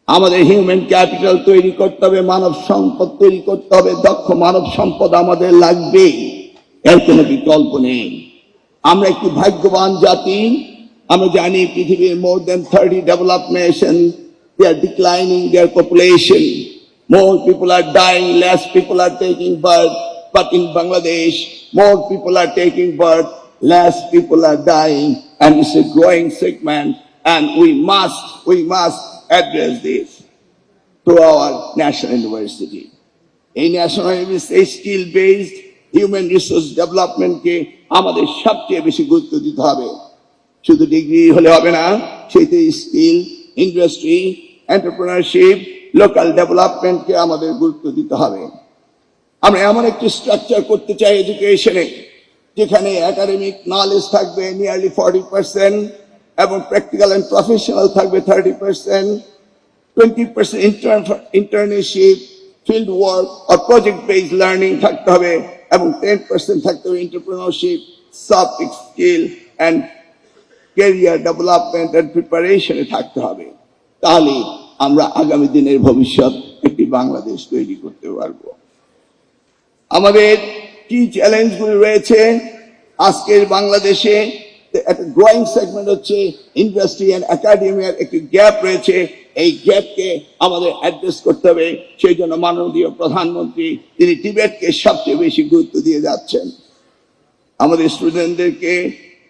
আমাদের human capital তৈরি করতে হবে, মানব সম্পদ তৈরি করতে হবে, দক্ষ মানব সম্পদ আমাদের লাগবে, এর কোনো বিকল্প নেই। আমরা একটি ভাগ্যবান জাতি। আমরা জানি পৃথিবীর more than 30 developed nations, they are declining their population. More people are dying, less people are taking birth. But in Bangladesh, more people are taking birth, less people are dying, and it's a growing segment. And we must address this through our national university. এই national university skill based human resource ডেভেলপমেন্টকে আমাদের সবচেয়ে বেশি গুরুত্ব দিতে হবে। শুধু degree হলে হবে না, সেইতে স্কিল, ইন্ডাস্ট্রি, এন্টারপ্রেনারশিপ, লোকাল ডেভেলপমেন্টকে আমাদের গুরুত্ব দিতে হবে। আমরা এমন একটি স্ট্রাকচার করতে চাই এডুকেশনে, যেখানে একাডেমিক নলেজ থাকবে নিয়ারলি 40% এবং প্র্যাকটিক্যাল এন্ড প্রফেশনাল থাকবে 30%, 20% ইন্টার্নশিপ, ফিল্ড ওয়ার্ক আর প্রজেক্ট বেসড লার্নিং থাকতে হবে, এবং 10% থাকতে হবে entrepreneurship, soft skill and career development and প্রিপারেশনে থাকতে হবে। তাহলে আমরা আগামী দিনের ভবিষ্যৎ একটি বাংলাদেশ তৈরি করতে পারবো। আমাদের কি চ্যালেঞ্জগুলি রয়েছে আজকের বাংলাদেশে? একটা গ্রোয়িং সেগমেন্ট হচ্ছে ইন্ডাস্ট্রি এন্ড একাডেমিয়ার একটি গ্যাপ রয়েছে। এই গ্যাপকে আমাদের অ্যাড্রেস করতে হবে। সেই জন্য মাননীয় প্রধানমন্ত্রী তিনি টিবেটকে সবচেয়ে বেশি গুরুত্ব দিয়ে যাচ্ছেন। আমাদের স্টুডেন্টদেরকে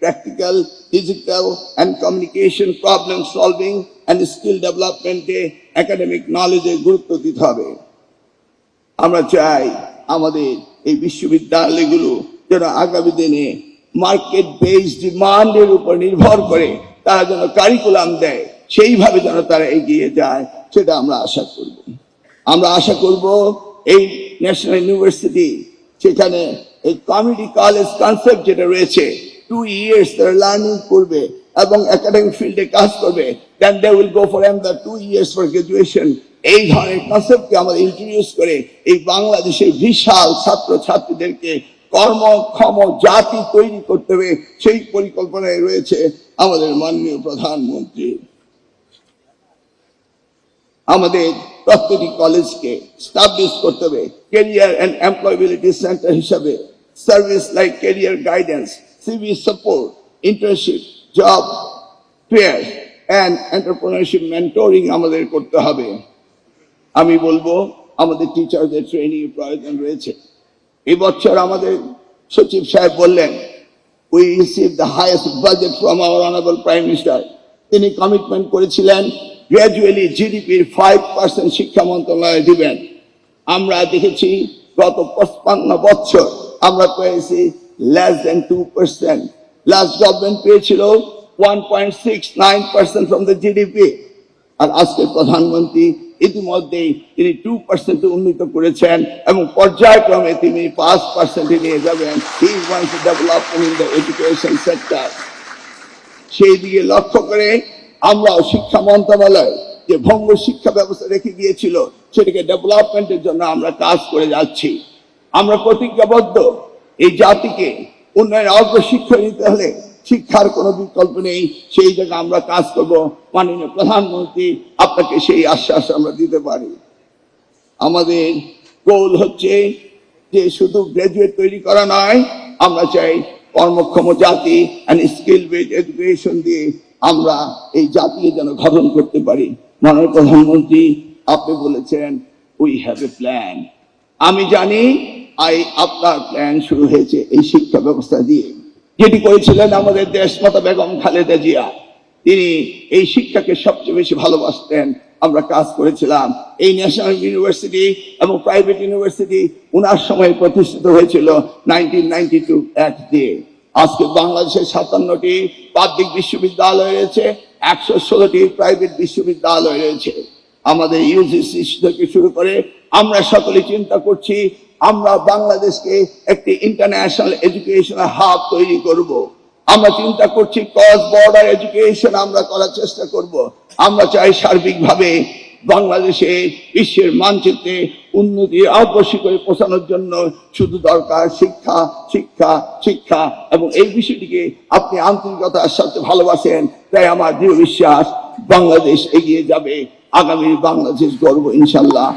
practical, digital and communication, problem solving and skill ডেভেলপমেন্টে, একাডেমিক নলেজে গুরুত্ব দিতে হবে। আমরা চাই আমাদের এই বিশ্ববিদ্যালয়গুলো যেন আগামী দিনে মার্কেট বেসড ডিমান্ডের উপর নির্ভর করে তারা যেন কারিকুলাম দেয়, সেইভাবে যেন তারা এগিয়ে যায়, সেটা আমরা আশা করব। আমরা আশা করব এই ন্যাশনাল ইউনিভার্সিটি সেখানে এই কমিউনিটি কলেজ কনসেপ্ট যেটা রয়েছে, 2 years তারা লার্নিং করবে এবং একাডেমিক ফিল্ডে কাজ করবে, then they will go for another 2 years for graduation. এই ধরনের কনসেপ্টকে আমাদের ইন্ট্রোডিউস করে এই বাংলাদেশের বিশাল ছাত্র ছাত্রীদেরকে কর্মক্ষম জাতি তৈরি করতে হবে, সেই পরিকল্পনায় রয়েছে আমাদের মাননীয় প্রধানমন্ত্রী। আমাদের প্রত্যেকটি কলেজকে স্টাবলিশ করতে হবে ক্যারিয়ার এন্ড এমপ্লয়েবিলিটি সেন্টার হিসাবে। Service like career guidance, CV support, internship, job fair and entrepreneurship mentoring আমাদের করতে হবে। আমি বলবো আমাদের টিচারদের ট্রেনিং এর প্রয়োজন রয়েছে। এই বছর আমাদের সচিব সাহেব বললেন, we receive the highest budget from our honourable prime minister. তিনি কমিটমেন্ট করেছিলেন গ্র্যাজুয়ালি জিডিপির 5% শিক্ষা মন্ত্রণালয়ে দিবেন। আমরা দেখেছি গত 55 বছর আমরা পেয়েছি লেস দেন 2%। লাস্ট গভর্নমেন্ট পেয়েছিল 1.69% ফ্রম দ্য জিডিপি। আর আজকের প্রধানমন্ত্রী ইতিমধ্যেই তিনি 2% উন্নীত করেছেন এবং পর্যায়ক্রমে তিনি 5% নিয়ে যাবেন। He wants to develop in the education sector. সেই দিকে লক্ষ্য করে আমরাও শিক্ষা মন্ত্রণালয় যে ভঙ্গ শিক্ষা ব্যবস্থা রেখে গিয়েছিল, সেটাকে ডেভেলপমেন্টের জন্য আমরা কাজ করে যাচ্ছি। আমরা প্রতিজ্ঞাবদ্ধ এই জাতিকে উন্নয়নের অগ্রশিক্ষা নিতে হলে শিক্ষার কোনো বিকল্প নেই, সেই জায়গায় আমরা কাজ করব। মাননীয় প্রধানমন্ত্রী আপনাকে সেই আশ্বাস আমরা দিতে পারি। আমাদের গোল হচ্ছে যে শুধু গ্রাজুয়েট তৈরি করা নয়, আমরা চাই কর্মক্ষম জাতি এন্ড স্কিল বেসড এডুকেশন দিয়ে আমরা এই জাতিকে যেন গঠন করতে পারি। মাননীয় প্রধানমন্ত্রী আপনি বলেছেন উই হ্যাভ এ প্ল্যান। আমি জানি আপনার প্ল্যান শুরু হয়েছে এই শিক্ষা ব্যবস্থা দিয়ে, যেটি করেছিলেন আমাদের দেশমাতা বেগম খালেদা জিয়া। তিনি এই শিক্ষাকে সবচেয়ে বেশি ভালোবাসতেন। আমরা কাজ করেছিলাম। এই ন্যাশনাল ইউনিভার্সিটি এবং প্রাইভেট ইউনিভার্সিটি উনার সময় প্রতিষ্ঠিত হয়েছিল 1992 অ্যাক্ট দিয়ে। আজকে বাংলাদেশের 57টি পাবলিক বিশ্ববিদ্যালয় রয়েছে, 116টি প্রাইভেট বিশ্ববিদ্যালয় রয়েছে। আমাদের ইউজিসি থেকে শুরু করে আমরা সকলে চিন্তা করছি আমরা বাংলাদেশকে একটি ইন্টারন্যাশনাল এডুকেশনাল হাব তৈরি করব। আমরা চিন্তা করছি ক্রস বর্ডার এডুকেশন আমরা করার চেষ্টা করব। আমরা চাই সার্বিকভাবে বাংলাদেশে বিশ্বের মানচিত্রে উন্নতি অগ্রসর করে পৌঁছানোর জন্য শুধু দরকার শিক্ষা, শিক্ষা, শিক্ষা। এবং এই বিষয়টিকে আপনি আন্তরিকতার সাথে ভালোবাসেন, তাই আমার দৃঢ় বিশ্বাস বাংলাদেশ এগিয়ে যাবে। আগামী বাংলাদেশ গর্ব ইনশাল্লাহ।